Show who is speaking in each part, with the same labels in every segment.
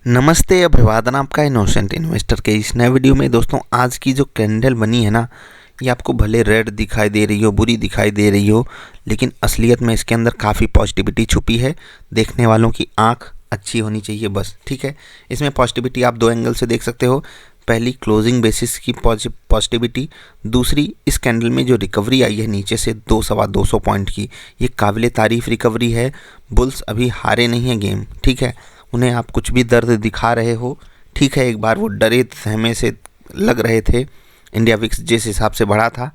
Speaker 1: नमस्ते, अभिवादन आपका इनोसेंट इन्वेस्टर के इस नए वीडियो में। दोस्तों, आज की जो कैंडल बनी है ना, ये आपको भले रेड दिखाई दे रही हो, बुरी दिखाई दे रही हो, लेकिन असलियत में इसके अंदर काफ़ी पॉजिटिविटी छुपी है। देखने वालों की आंख अच्छी होनी चाहिए बस, ठीक है। इसमें पॉजिटिविटी आप दो एंगल से देख सकते हो। पहली, क्लोजिंग बेसिस की पॉजिटिविटी। दूसरी, इस कैंडल में जो रिकवरी आई है नीचे से 200 पॉइंट की, ये काबिल तारीफ़ रिकवरी है। बुल्स अभी हारे नहीं हैं गेम, ठीक है। उन्हें आप कुछ भी दर्द दिखा रहे हो, ठीक है। एक बार वो डरे सहमे से लग रहे थे, इंडिया विक्स जिस हिसाब से बढ़ा था,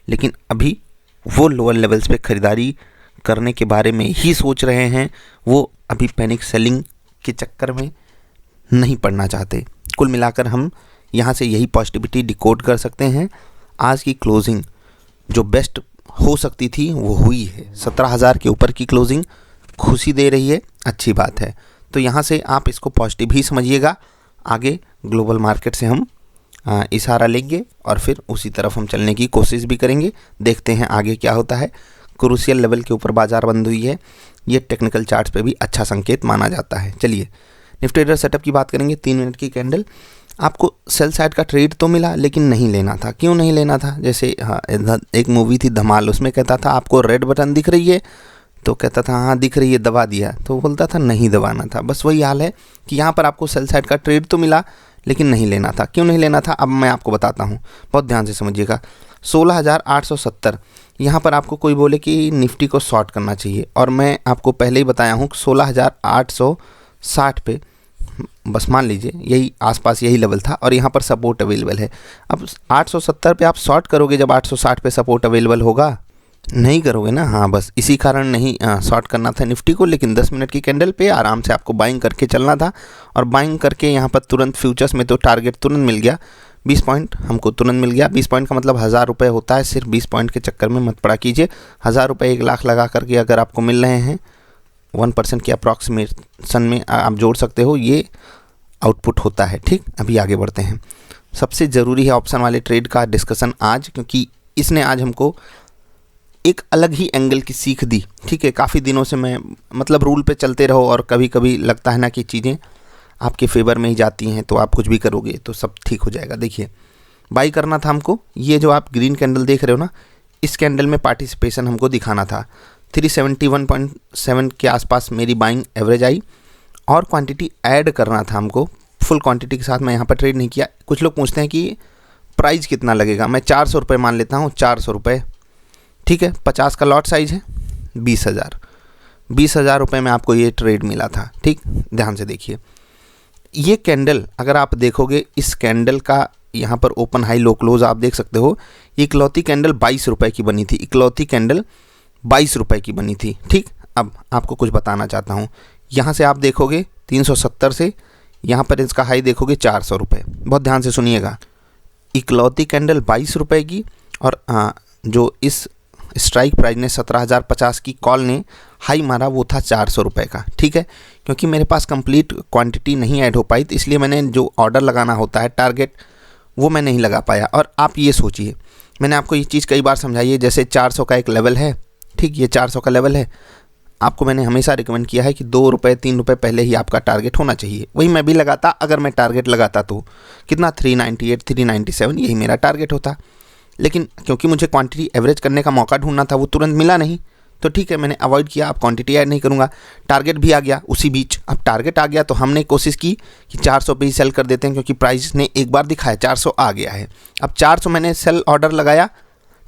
Speaker 1: लेकिन अभी वो लोअर लेवल्स पे ख़रीदारी करने के बारे में ही सोच रहे हैं। वो अभी पैनिक सेलिंग के चक्कर में नहीं पड़ना चाहते। कुल मिलाकर हम यहाँ से यही पॉजिटिविटी डिकोड कर सकते हैं। आज की क्लोजिंग जो बेस्ट हो सकती थी वो हुई है। 17,000 के ऊपर की क्लोजिंग खुशी दे रही है, अच्छी बात है। तो यहाँ से आप इसको पॉजिटिव ही समझिएगा। आगे ग्लोबल मार्केट से हम इशारा लेंगे और फिर उसी तरफ हम चलने की कोशिश भी करेंगे। देखते हैं आगे क्या होता है। क्रूशियल लेवल के ऊपर बाजार बंद हुई है, ये टेक्निकल चार्ट्स पे भी अच्छा संकेत माना जाता है। चलिए निफ्टी ट्रेडर सेटअप की बात करेंगे। 3 मिनट की कैंडल। आपको सेल साइड का ट्रेड तो मिला, लेकिन नहीं लेना था। क्यों नहीं लेना था? जैसे एक मूवी थी धमाल, उसमें कहता था आपको रेड बटन दिख रही है, तो कहता था हाँ दिख रही है, दबा दिया। तो बोलता था नहीं दबाना था। बस वही हाल है कि यहाँ पर आपको सेल साइड का ट्रेड तो मिला, लेकिन नहीं लेना था। क्यों नहीं लेना था, अब मैं आपको बताता हूँ, बहुत ध्यान से समझिएगा। 16,870 यहाँ पर आपको कोई बोले कि निफ्टी को शॉर्ट करना चाहिए, और मैं आपको पहले ही बताया हूँ 16,860 पे बस मान लीजिए यही आसपास यही लेवल था, और यहाँ पर सपोर्ट अवेलेबल है। अब 870 पे आप शॉर्ट करोगे जब 860 पे सपोर्ट अवेलेबल होगा? नहीं करोगे ना। हाँ, बस इसी कारण नहीं शॉर्ट करना था निफ्टी को। लेकिन 10 मिनट की कैंडल पे आराम से आपको बाइंग करके चलना था, और बाइंग करके यहाँ पर तुरंत फ्यूचर्स में तो टारगेट तुरंत मिल गया। 20 पॉइंट हमको तुरंत मिल गया। 20 पॉइंट का मतलब 1,000 रुपये होता है। सिर्फ 20 पॉइंट के चक्कर में मत पड़ा कीजिए। 1,000 रुपये 1 लाख लगा करके अगर आपको मिल रहे हैं, 1% की अप्रॉक्सीमेशन में आप जोड़ सकते हो, ये आउटपुट होता है, ठीक। अभी आगे बढ़ते हैं। सबसे ज़रूरी है ऑप्शन वाले ट्रेड का डिस्कशन आज, क्योंकि इसने आज हमको एक अलग ही एंगल की सीख दी, ठीक है। काफ़ी दिनों से मैं मतलब रूल पे चलते रहो, और कभी कभी लगता है ना कि चीज़ें आपके फेवर में ही जाती हैं, तो आप कुछ भी करोगे तो सब ठीक हो जाएगा। देखिए, बाई करना था हमको। ये जो आप ग्रीन कैंडल देख रहे हो ना, इस कैंडल में पार्टिसिपेशन हमको दिखाना था। 371.7 के आसपास मेरी बाइंग एवरेज आई, और क्वांटिटी ऐड करना था हमको। फुल क्वांटिटी के साथ मैं यहाँ पर ट्रेड नहीं किया। कुछ लोग पूछते हैं कि प्राइस कितना लगेगा, मैं 400 रुपये मान लेता हूँ। 400 रुपये, ठीक है। 50 का लॉट साइज है, 20,000 रुपये में आपको ये ट्रेड मिला था, ठीक। ध्यान से देखिए, ये कैंडल अगर आप देखोगे, इस कैंडल का यहाँ पर ओपन हाई लो क्लोज आप देख सकते हो। ये इकलौती कैंडल 22 रुपये की बनी थी। इकलौती कैंडल 22 रुपये की बनी थी, ठीक। अब आपको कुछ बताना चाहता हूँ। यहाँ से आप देखोगे 370 से यहाँ पर इसका हाई देखोगे 400 रुपये। बहुत ध्यान से सुनिएगा, इकलौती कैंडल 22 रुपये की, और जो इस स्ट्राइक प्राइस ने 17,050 की कॉल ने हाई मारा, वो था 400 रुपये का, ठीक है। क्योंकि मेरे पास कंप्लीट क्वांटिटी नहीं ऐड हो पाई, तो इसलिए मैंने जो ऑर्डर लगाना होता है टारगेट, वो मैं नहीं लगा पाया। और आप ये सोचिए, मैंने आपको ये चीज़ कई बार समझाई है। जैसे 400 का एक लेवल है, ठीक, ये 400 का लेवल है। आपको मैंने हमेशा रिकमेंड किया है कि 2 रुपये 3 रुपये पहले ही आपका टारगेट होना चाहिए। वही मैं भी लगाता। अगर मैं टारगेट लगाता तो कितना, 398 397 यही मेरा टारगेट होता। लेकिन क्योंकि मुझे क्वांटिटी एवरेज करने का मौका ढूंढना था, वो तुरंत मिला नहीं, तो ठीक है, मैंने अवॉइड किया। अब क्वांटिटी ऐड नहीं करूँगा। टारगेट भी आ गया उसी बीच। अब टारगेट आ गया तो हमने कोशिश की कि 400 पे ही सेल कर देते हैं, क्योंकि प्राइस ने एक बार दिखाया 400 आ गया है। अब 400 मैंने सेल ऑर्डर लगाया,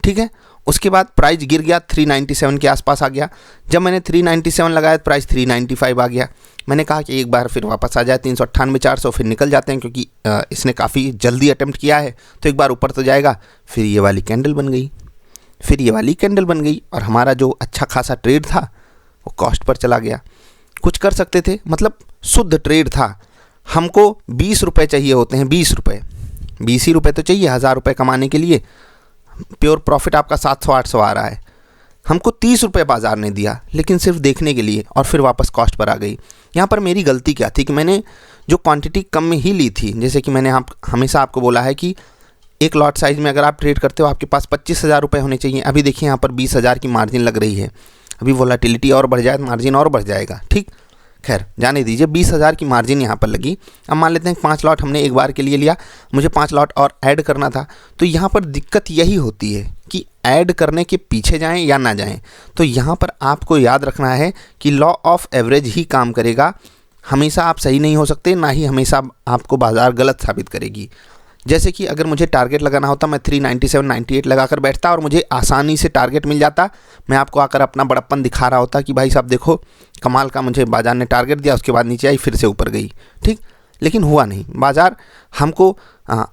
Speaker 1: ठीक है। उसके बाद प्राइस गिर गया, 397 के आसपास आ गया। जब मैंने 397 लगाया, प्राइस 395 आ गया। मैंने कहा कि एक बार फिर वापस आ जाए 398 400, फिर निकल जाते हैं, क्योंकि इसने काफ़ी जल्दी अटेम्प्ट किया है, तो एक बार ऊपर तो जाएगा। फिर ये वाली कैंडल बन गई, और हमारा जो अच्छा खासा ट्रेड था वो कॉस्ट पर चला गया। कुछ कर सकते थे, मतलब शुद्ध ट्रेड था। हमको 20 रुपये चाहिए होते हैं, 20 रुपये, 20 ही रुपये तो चाहिए 1,000 रुपये कमाने के लिए। प्योर प्रॉफिट आपका 700-800 आ रहा है। हमको 30 रुपये बाजार ने दिया, लेकिन सिर्फ देखने के लिए, और फिर वापस कॉस्ट पर आ गई। यहाँ पर मेरी गलती क्या थी कि मैंने जो क्वांटिटी कम में ही ली थी। जैसे कि मैंने हमेशा आपको बोला है कि एक लॉट साइज़ में अगर आप ट्रेड करते हो, आपके पास 25,000 रुपये होने चाहिए। अभी देखिए यहाँ पर 20,000 की मार्जिन लग रही है। अभी वोलेटिलिटी और बढ़ जाए तो मार्जिन और बढ़ जाएगा, ठीक। खैर जाने दीजिए, 20,000 की मार्जिन यहाँ पर लगी। अब मान लेते हैं 5 लॉट हमने एक बार के लिए लिया, मुझे 5 लॉट और ऐड करना था। तो यहाँ पर दिक्कत यही होती है कि ऐड करने के पीछे जाएं या ना जाएं। तो यहाँ पर आपको याद रखना है कि लॉ ऑफ एवरेज ही काम करेगा। हमेशा आप सही नहीं हो सकते, ना ही हमेशा आपको बाज़ार गलत साबित करेगी। जैसे कि अगर मुझे टारगेट लगाना होता, मैं 397 98 लगा कर बैठता और मुझे आसानी से टारगेट मिल जाता। मैं आपको आकर अपना बड़प्पन दिखा रहा होता कि भाई साहब देखो कमाल का मुझे बाज़ार ने टारगेट दिया, उसके बाद नीचे आई फिर से ऊपर गई, ठीक। लेकिन हुआ नहीं। बाज़ार हमको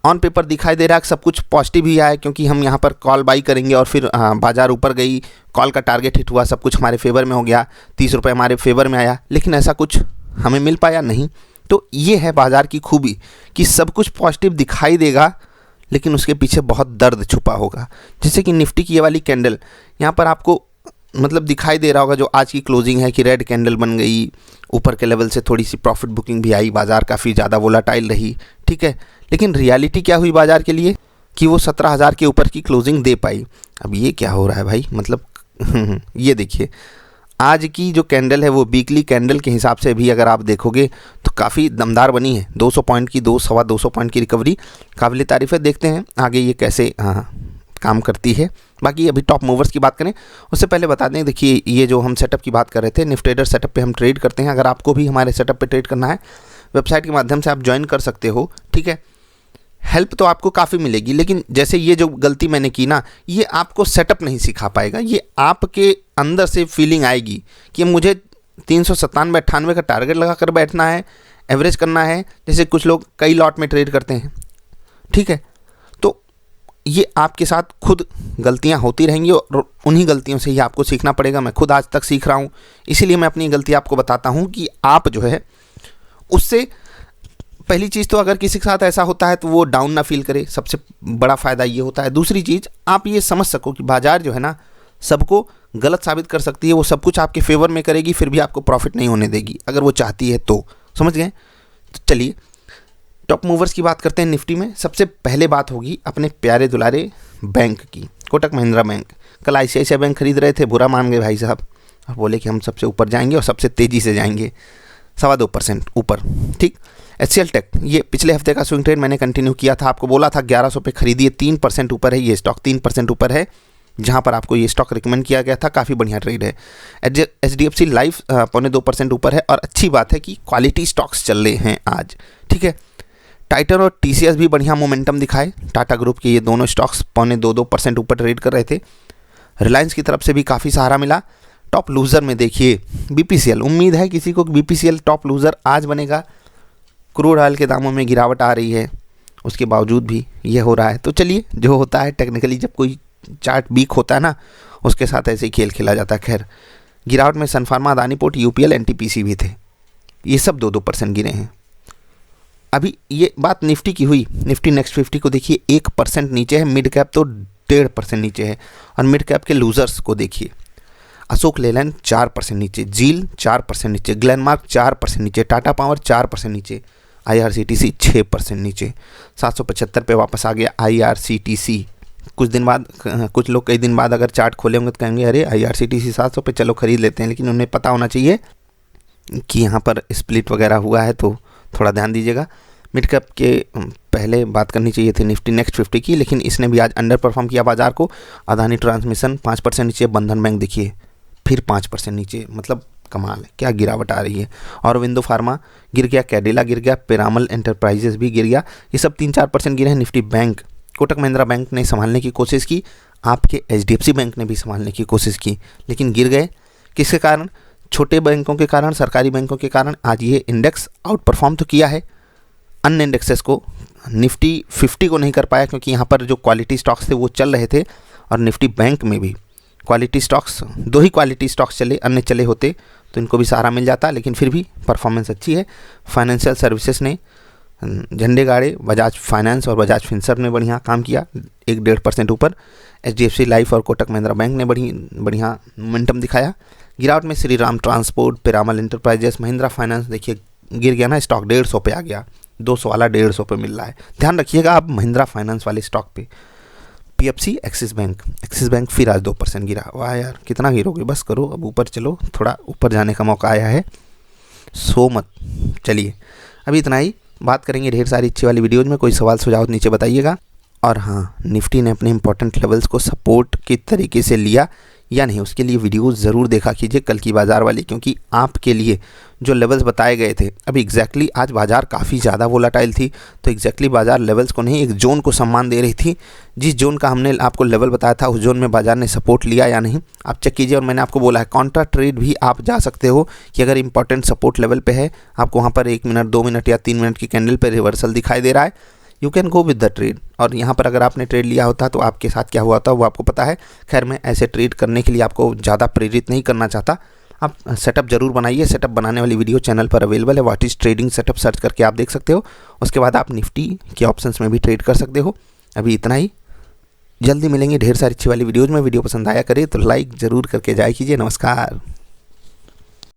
Speaker 1: ऑन पेपर दिखाई दे रहा है सब कुछ पॉजिटिव ही आया, क्योंकि हम यहाँ पर कॉल बाई करेंगे और फिर बाज़ार ऊपर गई, कॉल का टारगेट हिट हुआ, सब कुछ हमारे फेवर में हो गया, 30 रुपये हमारे फेवर में आया। लेकिन ऐसा कुछ हमें मिल पाया नहीं। तो ये है बाज़ार की खूबी कि सब कुछ पॉजिटिव दिखाई देगा लेकिन उसके पीछे बहुत दर्द छुपा होगा। जैसे कि निफ्टी की ये वाली कैंडल यहाँ पर आपको मतलब दिखाई दे रहा होगा, जो आज की क्लोजिंग है कि रेड कैंडल बन गई, ऊपर के लेवल से थोड़ी सी प्रॉफिट बुकिंग भी आई, बाज़ार काफ़ी ज़्यादा वोलाटाइल रही, ठीक है। लेकिन रियलिटी क्या हुई बाज़ार के लिए कि वो 17,000 के ऊपर की क्लोजिंग दे पाई। अब ये क्या हो रहा है भाई, मतलब ये देखिए आज की जो कैंडल है वो वीकली कैंडल के हिसाब से भी अगर आप देखोगे तो काफ़ी दमदार बनी है। 200 पॉइंट की 200 पॉइंट की रिकवरी काबिल तारीफ़ है। देखते हैं आगे ये कैसे काम करती है। बाकी अभी टॉप मूवर्स की बात करें उससे पहले बता दें, देखिए ये जो हम सेटअप की बात कर रहे थे, निफ्टी ट्रेडर सेटअप पे हम ट्रेड करते हैं। अगर आपको भी हमारे सेटअप पे ट्रेड करना है वेबसाइट के माध्यम से आप ज्वाइन कर सकते हो, ठीक है। हेल्प तो आपको काफ़ी मिलेगी, लेकिन जैसे ये जो गलती मैंने की ना, ये आपको सेटअप नहीं सिखा पाएगा। ये आपके अंदर से फीलिंग आएगी कि मुझे 397 98 का टारगेट लगा कर बैठना है, एवरेज करना है, जैसे कुछ लोग कई लॉट में ट्रेड करते हैं, ठीक है। तो ये आपके साथ खुद गलतियां होती रहेंगी और उन्हीं गलतियों से ही आपको सीखना पड़ेगा। मैं खुद आज तक सीख रहा हूँ, इसीलिए मैं अपनी गलती आपको बताता हूँ कि आप जो है उससे पहली चीज़ तो अगर किसी के साथ ऐसा होता है तो वो डाउन ना फील करे, सबसे बड़ा फ़ायदा ये होता है। दूसरी चीज़ आप ये समझ सको कि बाज़ार जो है ना सबको गलत साबित कर सकती है, वो सब कुछ आपके फेवर में करेगी फिर भी आपको प्रॉफिट नहीं होने देगी अगर वो चाहती है तो, समझ गए। तो चलिए टॉप मूवर्स की बात करते हैं। निफ्टी में सबसे पहले बात होगी अपने प्यारे दुलारे बैंक की, कोटक महिंद्रा बैंक। कल ICICI बैंक खरीद रहे थे, बुरा मान गए भाई साहब और बोले कि हम सबसे ऊपर जाएंगे और सबसे तेज़ी से जाएंगे, 2.25% ऊपर, ठीक। HCL टेक, ये पिछले हफ्ते का स्विंग ट्रेड मैंने कंटिन्यू किया था, आपको बोला था 1100 पे खरीदिए, 3% ऊपर है ये स्टॉक, 3% ऊपर है जहां पर आपको ये स्टॉक रिकमेंड किया गया था। काफ़ी बढ़िया ट्रेड है। HDFC लाइफ 0.25% ऊपर है और अच्छी बात है कि क्वालिटी स्टॉक्स चल रहे हैं आज, ठीक है। टाइटन और TCS भी बढ़िया मोमेंटम दिखाए। टाटा ग्रुप के ये दोनों स्टॉक्स 0.22% ऊपर ट्रेड कर रहे थे। रिलायंस की तरफ से भी काफ़ी सहारा मिला। टॉप लूज़र में देखिए BPCL, उम्मीद है किसी को BPCL टॉप लूज़र आज बनेगा। क्रूड ऑयल के दामों में गिरावट आ रही है, उसके बावजूद भी ये हो रहा है। तो चलिए जो होता है टेक्निकली, जब कोई चार्ट वीक होता है ना उसके साथ ऐसे ही खेल खेला जाता है। खैर गिरावट में Sun Pharma, Adani port, UPL, NTPC भी थे, ये सब 2% गिरे हैं। अभी ये बात निफ्टी की हुई। निफ्टी नेक्स्ट 50 को देखिए 1% नीचे है, मिड कैप तो 1.5% नीचे है। और मिड कैप के लूजर्स को देखिए, अशोक लेलैंड 4% नीचे, जील 4% नीचे, ग्लेनमार्क 4% नीचे, टाटा पावर 4% नीचे, IRCTC 6% नीचे। 775 पे वापस आ गया IRCTC। कुछ दिन बाद, कुछ लोग कई दिन बाद अगर चार्ट खोले होंगे तो कहेंगे अरे IRCTC 700 पे चलो खरीद लेते हैं, लेकिन उन्हें पता होना चाहिए कि यहाँ पर स्प्लिट वगैरह हुआ है, तो थोड़ा ध्यान दीजिएगा। मिड कैप के पहले बात करनी चाहिए थी निफ्टी नेक्स्ट 50 की, लेकिन इसने भी आज अंडर परफॉर्म किया बाजार को। अदानी ट्रांसमिशन 5% नीचे, बंधन बैंक देखिए फिर 5% नीचे, मतलब कमाल है, क्या गिरावट आ रही है। और विंडो फार्मा गिर गया, कैडिला गिर गया, पिरामल एंटरप्राइजेस भी गिर गया। ये सब 3-4% गिरे हैं। Nifty bank, Kotak Mahindra bank ने संभालने की कोशिश की, आपके HDFC बैंक ने भी संभालने की कोशिश की, लेकिन गिर गए। किसके कारण? छोटे बैंकों के कारण, सरकारी बैंकों के कारण। आज ये इंडेक्स आउट परफॉर्म तो किया है अन्य इंडेक्सेस को, निफ्टी 50 को नहीं कर पाया क्योंकि यहाँ पर जो क्वालिटी स्टॉक्स थे वो चल रहे थे। और निफ्टी बैंक में भी क्वालिटी स्टॉक्स, 2 ही क्वालिटी स्टॉक्स चले, अन्य चले होते तो इनको भी सहारा मिल जाता, लेकिन फिर भी परफॉर्मेंस अच्छी है। फाइनेंशियल सर्विसेज ने झंडे गाड़े, बजाज फाइनेंस और बजाज फिनसर्व ने बढ़िया काम किया, 1-1.5% ऊपर। HDFC लाइफ और कोटक महिंद्रा बैंक ने बढ़िया मोमेंटम दिखाया। गिरावट में Shri Ram transport, Piramal enterprises, Mahindra finance देखिए गिर गया ना, स्टॉक 150 पे आ गया, 200 वाला 150 पे मिल रहा है। ध्यान रखिएगा आप महिंद्रा फाइनेंस वाले स्टॉक पे। PFC, एक्सिस बैंक फिर आज 2% गिरा। वाह यार कितना गिरोगे, बस करो अब ऊपर चलो, थोड़ा ऊपर जाने का मौका आया है। So much. चलिए अभी इतना ही, बात करेंगे ढेर सारी अच्छी वाली वीडियोज़ में। कोई सवाल सुझाव नीचे बताइएगा। और हाँ, निफ्टी ने अपने इंपॉर्टेंट लेवल्स को सपोर्ट के तरीके से लिया या नहीं, उसके लिए वीडियो ज़रूर देखा कीजिए कल की बाज़ार वाली, क्योंकि आपके लिए जो लेवल्स बताए गए थे अभी एग्जैक्टली आज बाज़ार काफ़ी ज़्यादा वोलाटाइल थी, तो एग्जैक्टली बाज़ार लेवल्स को नहीं, एक जोन को सम्मान दे रही थी। जिस जोन का हमने आपको लेवल बताया था उस जोन में बाज़ार ने सपोर्ट लिया या नहीं आप चेक कीजिए। और मैंने आपको बोला है कॉन्ट्रा ट्रेड भी आप जा सकते हो कि अगर इंपॉर्टेंट सपोर्ट लेवल पे है, आपको वहाँ पर 1 मिनट 2 मिनट या 3 मिनट की कैंडल पर रिवर्सल दिखाई दे रहा है, you can go with the trade. और यहाँ पर अगर आपने ट्रेड लिया होता तो आपके साथ क्या हुआ था वो आपको पता है। खैर मैं ऐसे ट्रेड करने के लिए आपको ज़्यादा प्रेरित नहीं करना चाहता। आप सेटअप जरूर बनाइए, सेटअप बनाने वाली वीडियो चैनल पर अवेलेबल है। What is trading setup search करके आप देख सकते हो। उसके बाद आप निफ्टी के ऑप्शंस में भी ट्रेड कर सकते हो। अभी इतना ही, जल्दी मिलेंगे ढेर सारी अच्छी वाली वीडियोज़ में। वीडियो पसंद आया करे तो लाइक ज़रूर करके जाए कीजिए। नमस्कार।